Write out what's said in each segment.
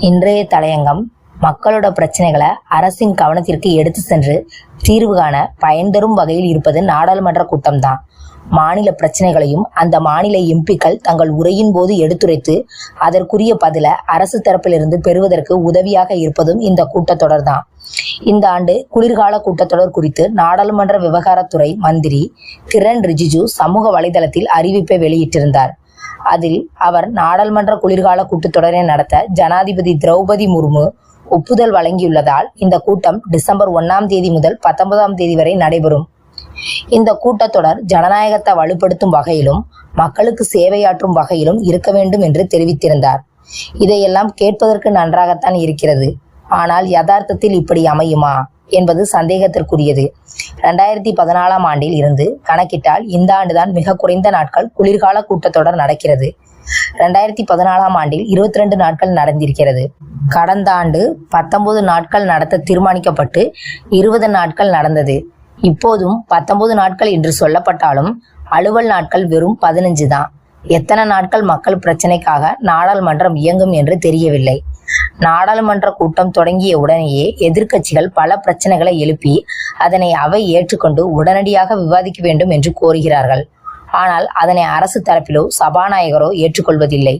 இன்றைய தலையங்கம் மக்களோட பிரச்சனைகளை அரசின் கவனத்திற்கு எடுத்து சென்று தீர்வு காண பயன் தரும் வகையில் இருப்பது நாடாளுமன்ற கூட்டம்தான். மாநில பிரச்சனைகளையும் அந்த மாநில எம்பிக்கள் தங்கள் உரையின் போது எடுத்துரைத்து அதற்குரிய பதில அரசு தரப்பிலிருந்து பெறுவதற்கு உதவியாக இருப்பதும் இந்த கூட்டத்தொடர் தான். இந்த ஆண்டு குளிர்கால கூட்டத்தொடர் குறித்து நாடாளுமன்ற விவகாரத்துறை மந்திரி கிரண் ரிஜிஜு சமூக வலைதளத்தில் அறிவிப்பை வெளியிட்டிருந்தார். அதில் அவர் நாடாளுமன்ற குளிர்கால கூட்டத்தொடரை நடத்த ஜனாதிபதி திரௌபதி முர்மு ஒப்புதல் வழங்கியுள்ளதால் இந்த கூட்டம் டிசம்பர் 1 முதல் 19 வரை நடைபெறும். இந்த கூட்டத்தொடர் ஜனநாயகத்தை வலுப்படுத்தும் வகையிலும் மக்களுக்கு சேவையாற்றும் வகையிலும் இருக்க வேண்டும் என்று தெரிவித்திருந்தார். இதையெல்லாம் கேட்பதற்கு நன்றாகத்தான் இருக்கிறது. ஆனால் யதார்த்தத்தில் இப்படி அமையுமா என்பது சந்தேகத்திற்குரியது. 2014 ஆண்டில் இருந்து கணக்கிட்டால் இந்த ஆண்டுதான் மிக குறைந்த நாட்கள் குளிர்கால கூட்டத்தொடர் நடக்கிறது. 2014 ஆண்டில் 22 நாட்கள் நடந்திருக்கிறது. கடந்த ஆண்டு 19 நாட்கள் நடத்த தீர்மானிக்கப்பட்டு 20 நாட்கள் நடந்தது. இப்போதும் 19 நாட்கள் என்று சொல்லப்பட்டாலும் அலுவல் நாட்கள் வெறும் 15 தான். எத்தனை நாட்கள் மக்கள் பிரச்சனைக்காக நாடாளுமன்றம் இயங்கும் என்று தெரியவில்லை. நாடாளுமன்ற கூட்டம் தொடங்கிய உடனேயே எதிர்க்கட்சிகள் பல பிரச்சனைகளை எழுப்பி அதனை அவை ஏற்றுக்கொண்டு உடனடியாக விவாதிக்க வேண்டும் என்று கோருகிறார்கள். ஆனால் அதனை அரசு தரப்பிலோ சபாநாயகரோ ஏற்றுக்கொள்வதில்லை.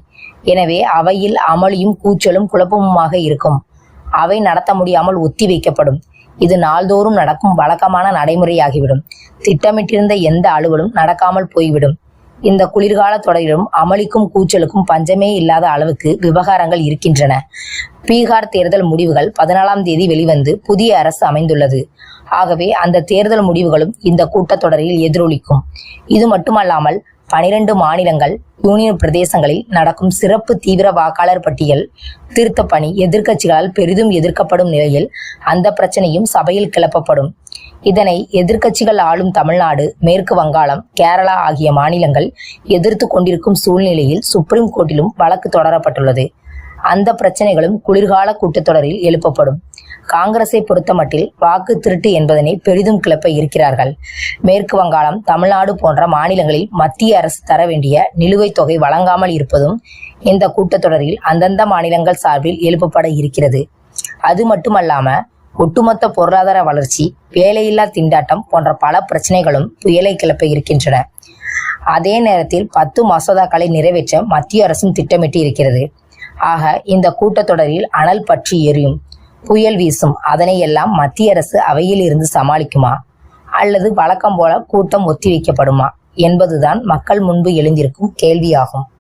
எனவே அவையில் அமளியும் கூச்சலும் குழப்பமுமாக இருக்கும். அவை நடத்த முடியாமல் ஒத்தி வைக்கப்படும். இது நாள்தோறும் நடக்கும் வழக்கமான நடைமுறையாகிவிடும். திட்டமிட்டிருந்த எந்த அலுவலும் நடக்காமல் போய்விடும். இந்த குளிர்கால தொடரிலும் அமளிக்கும் கூச்சலுக்கும் பஞ்சமே இல்லாத அளவுக்கு விவகாரங்கள் இருக்கின்றன. பீகார் தேர்தல் முடிவுகள் 14 வெளிவந்து புதிய அரசு அமைந்துள்ளது. ஆகவே அந்த தேர்தல் முடிவுகளும் இந்த கூட்டத்தொடரில் எதிரொலிக்கும். இது மட்டுமல்லாமல் 12 மாநிலங்கள் யூனியன் பிரதேசங்களில் நடக்கும் சிறப்பு தீவிர வாக்காளர் பட்டியல் திருத்த பணி எதிர்க்கட்சிகளால் பெரிதும் எதிர்க்கப்படும் நிலையில் அந்த பிரச்சனையும் சபையில் கிளப்பப்படும். இதனை எதிர்க்கட்சிகள் ஆளும் தமிழ்நாடு, மேற்கு வங்காளம், கேரளா ஆகிய மாநிலங்கள் எதிர்த்து கொண்டிருக்கும் சூழ்நிலையில் சுப்ரீம் கோர்ட்டிலும் வழக்கு தொடரப்பட்டுள்ளது. அந்த பிரச்சனைகளும் குளிர்கால கூட்டத்தொடரில் எழுப்பப்படும். காங்கிரஸை பொறுத்தமட்டில் வாக்கு திருட்டு என்பதனை பெரிதும் கிளப்ப இருக்கிறார்கள். மேற்கு வங்காளம், தமிழ்நாடு போன்ற மாநிலங்களில் மத்திய அரசு தர வேண்டிய நிலுவைத் தொகை வழங்காமல் இருப்பதும் இந்த கூட்டத்தொடரில் அந்தந்த மாநிலங்கள் சார்பில் எழுப்பப்பட இருக்கிறது. அது மட்டுமல்லாம ஒட்டுமொத்த பொருளாதார வளர்ச்சி, வேலையில்லா திண்டாட்டம் போன்ற பல பிரச்சனைகளும் புயலை கிளப்ப இருக்கின்றன. அதே நேரத்தில் 10 மசோதாக்களை நிறைவேற்ற மத்திய அரசும் திட்டமிட்டு இருக்கிறது. ஆக இந்த கூட்டத்தொடரில் அனல் பற்றி எரியும், புயல் வீசும். அதனை எல்லாம் மத்திய அரசு அவையில் இருந்து சமாளிக்குமா அல்லது வழக்கம் போல கூட்டம் ஒத்திவைக்கப்படுமா என்பதுதான் மக்கள் முன்பு எழுந்திருக்கும் கேள்வியாகும்.